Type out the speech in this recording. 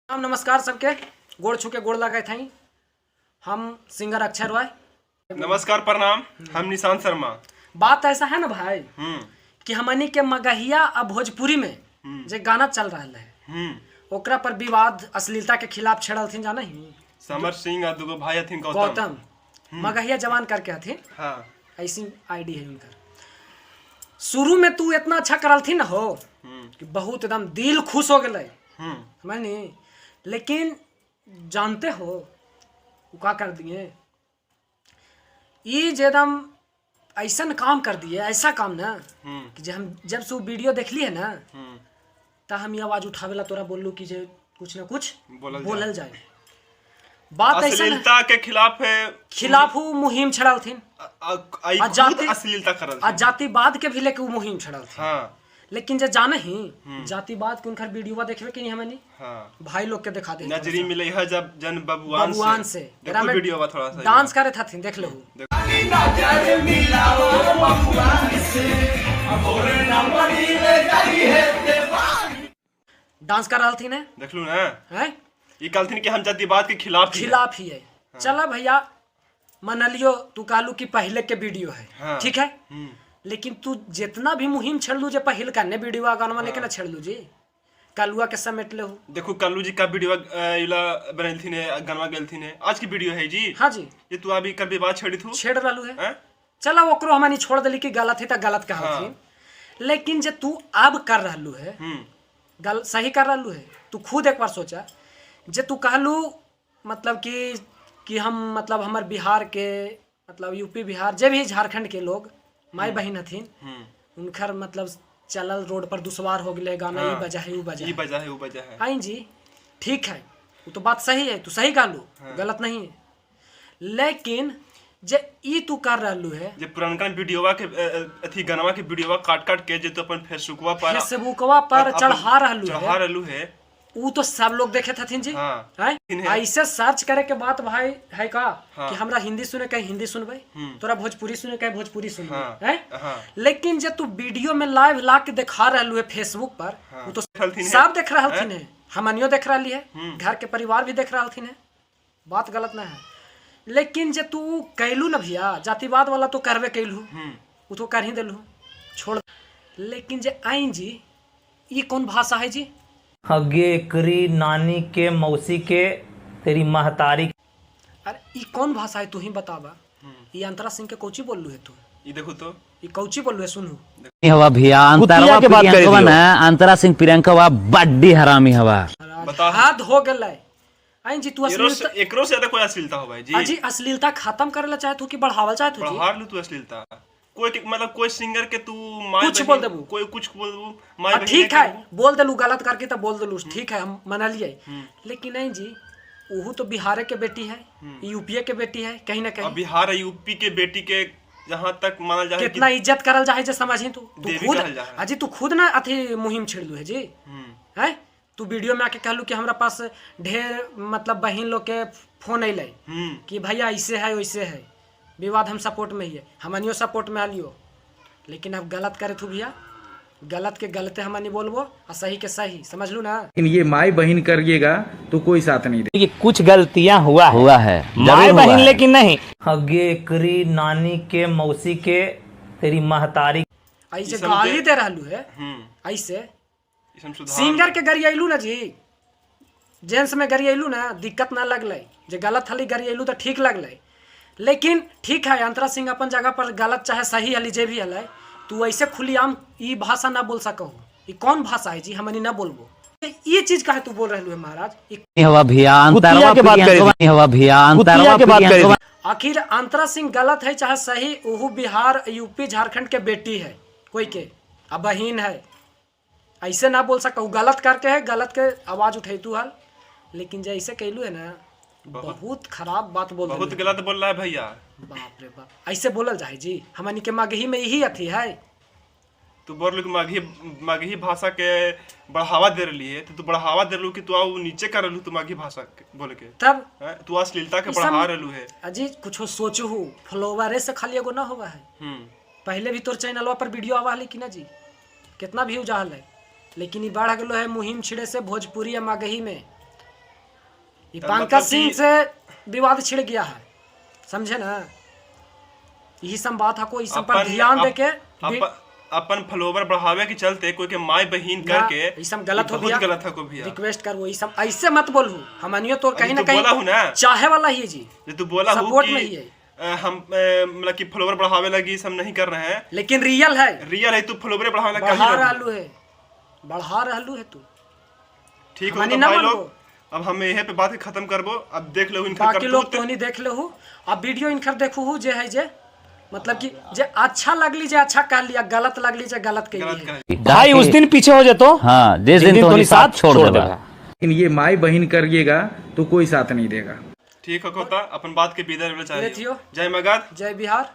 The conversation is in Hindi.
हम नमस्कार सबके गोड़ छू के गोड़ लगे थे। हम सिंगर अक्षर रॉय। नमस्कार प्रणाम। हम निशांत शर्मा। बात ऐसा है ना भाई कि हमनी के मगहिया अब भोजपुरी में जो गाना चल रहा है ओकरा पर विवाद अश्लीलता के खिलाफ छेड़ल थी जाना ही समर सिंह और दुगो भाई हथिन गौतम मगहिया जवान करके हथिन। हाँ। ऐसी आईडी है उनकर। शुरू में तू इतना अच्छा करल थी ना हो कि बहुत एकदम दिल खुश हो गए मैंने, लेकिन जानते हो वो क्या कर दिए, ये एकदम ऐसा काम कर दिए, ऐसा काम ना कि जब से वीडियो देख लिए ना तो हम ये आवाज उठावेला तोरा बोलू कि जे कुछ ना कुछ बोलल जाए। बात अश्लीलता के खिलाफ वो मुहिम छड़ल थी, अश्लीलता करल जातिवाद के भी लेके वो मुहिम छड़ल थी। हाँ। लेकिन जे जाने ही जातिवाद के उनकर वीडियो देखबे कि नहीं हमनी भाई लोग के दिखा दे नजरी मिले है जब जन बबुआन से देखो वीडियो थोड़ा सा डांस करे था देख लो। डांस कर रहा थी ने देख लो ना हैं ये कहलथिन कि हम जातिवाद के खिलाफ ही है। चला भैया मान लियो तू कालू की पहले के वीडियो है ठीक है, लेकिन तू जितना भी मुहिम छेड़ लू जे पहिल करने वीडियो गाना लेके ना छेड़ लू जी कालुआ के समेट ले हो। देखो कालू जी का वीडियो इला बनल थी ने गाना गेल थी ने आज की वीडियो है जी। हां जी ये तू अभी कभी बात छेड़ी थू छेड़ रहलू है। चला ओकरो हमनी छोड़ देली कि गलत है त गलत कहा थी, लेकिन जे तू अब कर रहलू है गल सही कर रहलू है। तू खुद एक बार सोचा जे तू कहलू मतलब कि हम मतलब हमार बिहार के मतलब यूपी बिहार जे भी झारखंड के लोग माई बहन हथिन उनकर मतलब चलल रोड पर दुश्वार हो गए गाना ई बजा है ऊ बजा है आई जी ठीक है वो तो बात सही है, तू सही कहलू गलत नहीं है, लेकिन जे ई तू कर रहलू है जे पुरानका वीडियोवा के अथी गानवा के वीडियोवा काट के जे तो अपन फेसबुकवा पर चढ़ा रहलू है वो तो सब लोग देखे थे जी। ऐसे सर्च करे के बात भाई है का कि हमरा हिंदी सुने कहीं हिंदी सुनबे तोरा भोजपुरी सुने कहीं भोजपुरी सुनबे है। लेकिन जे तू वीडियो में लाइव ला के दिखा रहलू है फेसबुक पर वो तो सब देख रहा है, हमनियो देख रही है, घर के परिवार भी देख रहा है, बात गलत ना है। लेकिन जे तू कैलू ना भैया जातिवाद वाला तो करवे कैलू वो तो कर ही दिलू छोड़। लेकिन जे आई जी ये कौन भाषा है जी, हगे करी नानी के मौसी के तेरी महतारी। अरे ये कौन भाषा है तू ही बतावा। ये अंतरा सिंह के कोची बोललू है तू, ये देखो तो ये कोची बोललू है सुनू हवा भैया अंतरा के बात करी ना अंतरा सिंह प्रियंका बड्डी हरामी हवा हाथ हो गए। आई जी तू अश्लीलता एकरो से ज्यादा कोई अश्लीलता हो भाई जी। अजी अश्लीलता खत्म करेला चाहे तू कि बढ़ावल चाहे तू बढ़ा लू तू अश्लीलता कोई मतलब कोई सिंगर के तू कुछ बोल देबू कोई कुछ बोल देबू माय ठीक है बोल देलू गलत करके तो बोल देलू ठीक है हम मना लिए, लेकिन नहीं जी वो तो बिहार के बेटी है यूपी के बेटी है कहीं ना कहीं बिहार यूपी के बेटी के जहाँ तक माना जाए कितना इज्जत करल जाए जे समझी तू खुद अजी तू खुद ना अथी मुहिम छेड़लू है जी है। तू वीडियो में आके कहलू कि हमरा पास ढेर मतलब बहन लोग के फोन अइले कि भैया ऐसे है वैसे है, विवाद हम सपोर्ट में ही है, हमनियो सपोर्ट में आलियो, लेकिन अब गलत करे तू भैया गलत के गलते हमनी बोलबो और सही के सही समझ लू ना। लेकिन ये माई बहन करिएगा तो कोई साथ नहीं दे। कुछ गलतियां हुआ है माई बहन लेकिन नहीं हगे करी नानी के मौसी के तेरी महतारी ऐसे गाली दे रहलू है। ऐसे सिंगर के गरियालू ना जी जेंट्स में गरियालू ना दिक्कत ना लगले, जे गलत हली गरियालू तो ठीक लगले, लेकिन ठीक है अंतरा सिंह अपन जगह पर गलत चाहे सही हली जे भी हले तू ऐसे खुलेआम ये भाषा ना बोल सको। ये कौन भाषा है जी हमनी ना बोलबो, ये चीज काहे तू बोल रहलू है महाराज। हवा भैया अंतरा के बात करी हवा भैया अंतरा के बात करी आखिर अंतरा सिंह गलत है चाहे सही ओहू बिहार यूपी झारखंड के बेटी है कोई के अब बहन है, ऐसे ना बोल सको गलत करके है गलत के आवाज उठे तू हाल, लेकिन जैसे कहलू है ना बहुत खराब बात बोल बहुत गलत बोल रहा है भैया। बाप रे बाप ऐसे बोलल जाए जी हमनी के मगही में यही अथी है। तू बोल मगही भाषा के बढ़ावा दे रही है तो तू बढ़ावा दे रही कि तू आओ नीचे कर रही तू मगही भाषा बोल के तब तू अश्लीलता के बढ़ा रही है। अजी कुछ सोचू फॉलोवर से खाली एगो ना होगा है, पहले भी तोर चैनलवा पर वीडियो आवा है कि ना जी कितना व्यू जाहल है, लेकिन ये बढ़ गलो है मुहिम छिड़े से भोजपुरी या मगही में ये पंकज सिंह से विवाद छिड़ गया है, समझे ना। यही सब बात है, कोई सब पर ध्यान दे के अपन फॉलोवर बढ़ावे के चलते कोई के माई बहन करके ये सब गलत हो गया। गलत है को भी रिक्वेस्ट कर, वो ये सब ऐसे मत बोलू। हमनियो तो कहीं ना कहीं चाहे वाला ही है जी, तू बोला सपोर्ट में ही है। हम मतलब कि फॉलोवर बढ़ावे लगी सब नहीं कर रहे हैं, लेकिन रियल है तू फॉलोवर बढ़ावे लगा बढ़ा रहलू है तू। ठीक है तो भाई लोग, अब हम यही पे बात खत्म करबो। अब देख लो इनका बाकी लोग तो नहीं देख लो। अब वीडियो इनकर देखू जे है जे मतलब कि जे अच्छा लगली जे अच्छा कर लिया, गलत लगली जे गलत के लिए भाई उस दिन पीछे हो जातो। हाँ, जिस दिन तो साथ छोड़ देगा। लेकिन ये माई बहन करिएगा तो कोई साथ नहीं देगा। ठीक है कोता, अपन बात के बिदर चाहिए। जय मगध, जय बिहार।